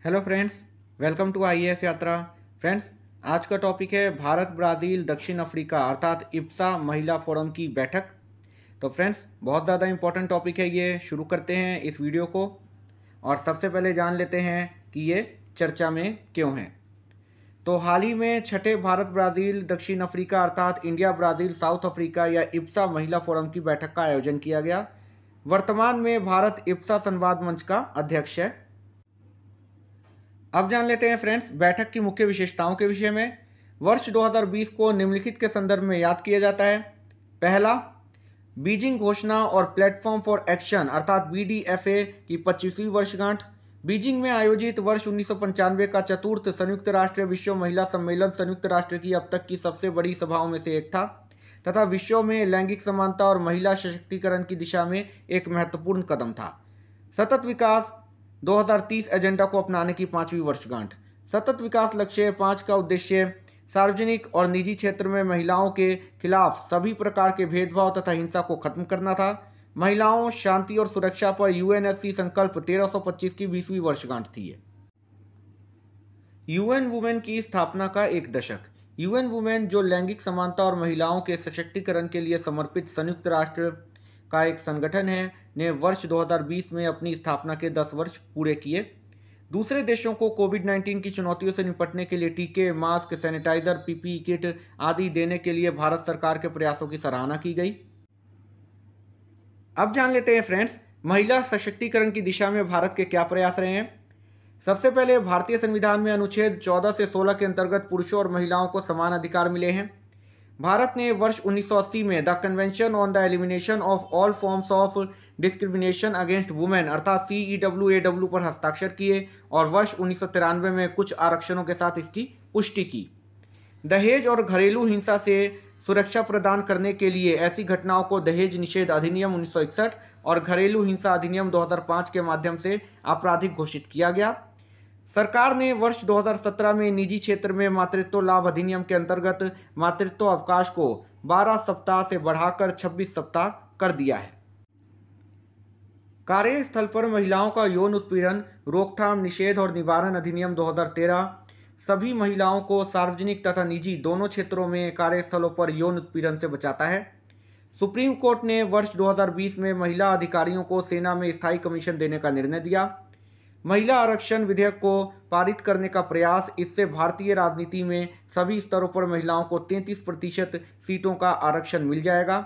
Hello friends, welcome to IAS Yatra. Friends, आज का topic है भारत ब्राज़ील दक्षिण अफ्रीका अर्थात इप्सा महिला फोरम की बैठक। तो फ्रेंड्स, बहुत ज़्यादा इंपॉर्टेंट टॉपिक है ये। शुरू करते हैं इस वीडियो को और सबसे पहले जान लेते हैं कि ये चर्चा में क्यों है। तो हाल ही में छठे भारत ब्राज़ील दक्षिण अफ्रीका अर्थात इंडिया ब्राज़ील साउथ अफ्रीका या इप्सा महिला फोरम की बैठक का आयोजन किया गया। वर्तमान में भारत इप्सा संवाद मंच का अध्यक्ष है। अब जान लेते हैं फ्रेंड्स बैठक की मुख्य विशेषताओं के विषय में। वर्ष 2020 को निम्नलिखित के संदर्भ में याद किया जाता है। पहला, बीजिंग घोषणा और प्लेटफॉर्म फॉर एक्शन अर्थात बीडीएफए की 25वीं वर्षगांठ। बीजिंग में आयोजित वर्ष 1995 का चतुर्थ संयुक्त राष्ट्र विश्व महिला सम्मेलन संयुक्त राष्ट्र की अब तक की सबसे बड़ी सभाओं में से एक था तथा विश्व में लैंगिक समानता और महिला सशक्तिकरण की दिशा में एक महत्वपूर्ण कदम था। सतत विकास 2030 एजेंडा को अपनाने की 5वीं वर्षगांठ। सतत विकास लक्ष्य 5 का उद्देश्य सार्वजनिक और निजी क्षेत्र में महिलाओं के खिलाफ सभी प्रकार के भेदभाव तथा हिंसा को खत्म करना था। महिलाओं, शांति और सुरक्षा पर यूएनएससी संकल्प 1325 की 20वीं वर्षगांठ थी। यूएन वुमेन की स्थापना का एक दशक। यूएन वुमेन, जो लैंगिक समानता और महिलाओं के सशक्तिकरण के लिए समर्पित संयुक्त राष्ट्र का एक संगठन है, ने वर्ष 2020 में अपनी स्थापना के 10 वर्ष पूरे किए। दूसरे देशों को कोविड-19 की चुनौतियों से निपटने के लिए टीके, मास्क, सैनिटाइजर, पीपीई किट आदि देने के लिए भारत सरकार के प्रयासों की सराहना की गई। अब जान लेते हैं फ्रेंड्स, महिला सशक्तिकरण की दिशा में भारत के क्या प्रयास रहे हैं। सबसे पहले, भारतीय संविधान में अनुच्छेद 14 से 16 के अंतर्गत पुरुषों और महिलाओं को समान अधिकार मिले हैं। भारत ने वर्ष 1980 में the convention on the elimination of all forms of discrimination against women अर्थात CEWAW पर हस्ताक्षर किए और वर्ष 1993 में कुछ आरक्षणों के साथ इसकी पुष्टि की। दहेज और घरेलू हिंसा से सुरक्षा प्रदान करने के लिए ऐसी घटनाओं को दहेज निषेध अधिनियम 1961 और घरेलू हिंसा अधिनियम 2005 के माध्यम से आपराधिक घोषित किया गया। सरकार ने वर्ष 2017 में निजी क्षेत्र में मातृत्व लाभ अधिनियम के अंतर्गत मातृत्व अवकाश को 12 सप्ताह से बढ़ाकर 26 सप्ताह कर दिया है। कार्यस्थल पर महिलाओं का यौन उत्पीड़न रोकथाम, निषेध और निवारण अधिनियम 2013 सभी महिलाओं को सार्वजनिक तथा निजी दोनों क्षेत्रों में कार्यस्थलों पर यौन उत्पीड़न से बचाता है। सुप्रीम कोर्ट ने वर्ष 2020 में महिला अधिकारियों को सेना में स्थायी कमीशन देने का निर्णय दिया। महिला आरक्षण विधेयक को पारित करने का प्रयास, इससे भारतीय राजनीति में सभी स्तरों पर महिलाओं को 33% सीटों का आरक्षण मिल जाएगा।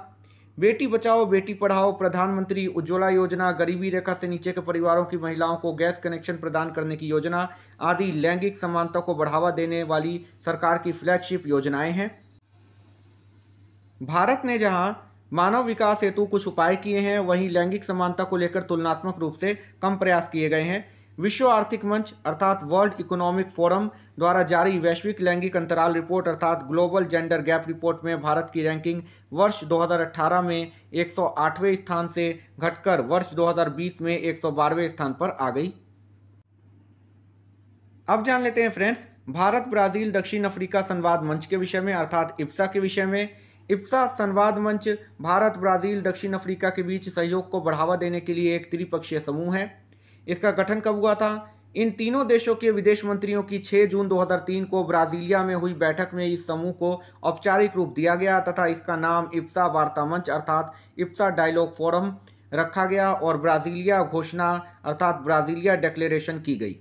बेटी बचाओ बेटी पढ़ाओ, प्रधानमंत्री उज्ज्वला योजना, गरीबी रेखा से नीचे के परिवारों की महिलाओं को गैस कनेक्शन प्रदान करने की योजना आदि लैंगिक समानता को बढ़ावा देने वाली सरकार की फ्लैगशिप योजनाएं हैं। भारत ने जहां मानव विकास हेतु कुछ उपाय किए हैं, वहीं लैंगिक समानता को लेकर तुलनात्मक रूप से कम प्रयास किए गए हैं। विश्व आर्थिक मंच अर्थात वर्ल्ड इकोनॉमिक फोरम द्वारा जारी वैश्विक लैंगिक अंतराल रिपोर्ट अर्थात ग्लोबल जेंडर गैप रिपोर्ट में भारत की रैंकिंग वर्ष 2018 में 108वें स्थान से घटकर वर्ष 2020 में 112वें स्थान पर आ गई। अब जान लेते हैं फ्रेंड्स भारत ब्राज़ील दक्षिण अफ्रीका संवाद मंच के विषय में अर्थात इप्सा के विषय में। इप्सा संवाद मंच भारत, ब्राज़ील, दक्षिण अफ्रीका के बीच सहयोग को बढ़ावा देने के लिए एक त्रिपक्षीय समूह है। इसका गठन कब हुआ था? इन तीनों देशों के विदेश मंत्रियों की 6 जून 2003 को ब्राजीलिया में हुई बैठक में इस समूह को औपचारिक रूप दिया गया तथा इसका नाम इप्सा वार्ता मंच अर्थात इप्सा डायलॉग फोरम रखा गया और ब्राजीलिया घोषणा अर्थात ब्राजीलिया डिक्लेरेशन की गई।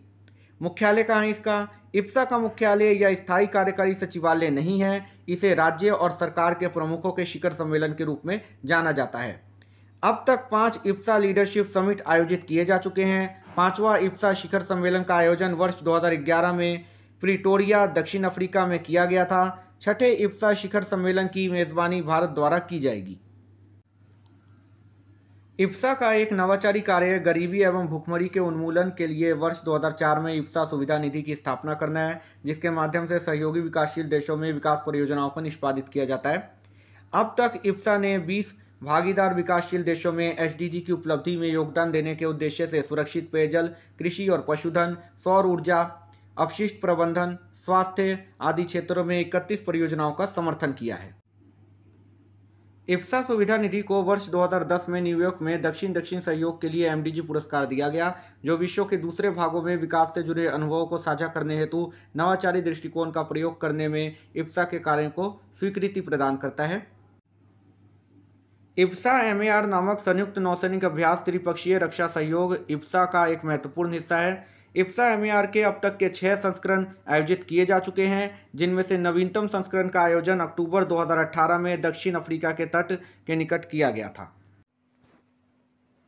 मुख्यालय कहाँ है इसका? इप्सा का मुख्यालय या स्थायी कार्यकारी सचिवालय नहीं है, इसे राज्य और सरकार के प्रमुखों के शिखर सम्मेलन के रूप में जाना जाता है। अब तक 5 इप्सा लीडरशिप समिट आयोजित किए जा चुके हैं। 5वां इप्सा शिखर सम्मेलन का आयोजन वर्ष 2011 में प्रिटोरिया, दक्षिण अफ्रीका में किया गया था। छठे इप्सा शिखर सम्मेलन की मेजबानी भारत द्वारा की जाएगी। इप्सा का एक नवाचारी कार्य गरीबी एवं भुखमरी के उन्मूलन के लिए वर्ष 2004 में इप्सा सुविधा निधि की स्थापना करना है, जिसके माध्यम से सहयोगी विकासशील देशों में विकास परियोजनाओं को निष्पादित किया जाता है। अब तक इप्सा ने 20 भागीदार विकासशील देशों में SDG की उपलब्धि में योगदान देने के उद्देश्य से सुरक्षित पेयजल, कृषि और पशुधन, सौर ऊर्जा, अपशिष्ट प्रबंधन, स्वास्थ्य आदि क्षेत्रों में 31 परियोजनाओं का समर्थन किया है। इप्सा सुविधा निधि को वर्ष 2010 में न्यूयॉर्क में दक्षिण दक्षिण सहयोग के लिए एमडीजी पुरस्कार दिया गया, जो विश्व के दूसरे भागों में विकास से जुड़े अनुभवों को साझा करने हेतु नवाचारी दृष्टिकोण का प्रयोग करने में इप्सा के कार्यों को स्वीकृति प्रदान करता है। इप्सा एमएआर नामक संयुक्त नौसैनिक अभ्यास त्रिपक्षीय रक्षा सहयोग इप्सा का एक महत्वपूर्ण हिस्सा है। इप्सा एमएआर के अब तक के 6 संस्करण आयोजित किए जा चुके हैं, जिनमें से नवीनतम संस्करण का आयोजन अक्टूबर 2018 में दक्षिण अफ्रीका के तट के निकट किया गया था।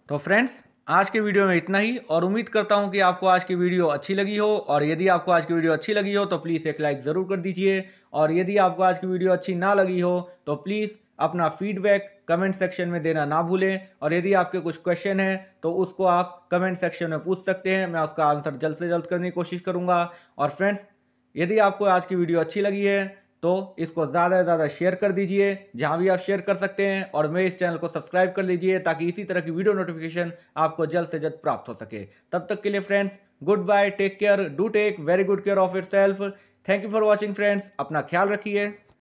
तो फ्रेंड्स, आज के वीडियो में इतना ही और उम्मीद करता हूं कि आपको आज की वीडियो अच्छी लगी हो। और यदि आपको आज की वीडियो अच्छी लगी हो तो प्लीज़ एक लाइक ज़रूर कर दीजिए, और यदि आपको आज की वीडियो अच्छी ना लगी हो तो प्लीज़ अपना फीडबैक कमेंट सेक्शन में देना ना भूलें। और यदि आपके कुछ क्वेश्चन हैं तो उसको आप कमेंट सेक्शन में पूछ सकते हैं, मैं उसका आंसर जल्द से जल्द करने की कोशिश करूँगा। और फ्रेंड्स, यदि आपको आज की वीडियो अच्छी लगी है तो इसको ज़्यादा से ज़्यादा शेयर कर दीजिए, जहाँ भी आप शेयर कर सकते हैं। और मेरे इस चैनल को सब्सक्राइब कर लीजिए ताकि इसी तरह की वीडियो नोटिफिकेशन आपको जल्द से जल्द प्राप्त हो सके। तब तक के लिए friends, good bye, take care, do take very good care of yourself. Thank you for watching friends, अपना ख्याल रखिए।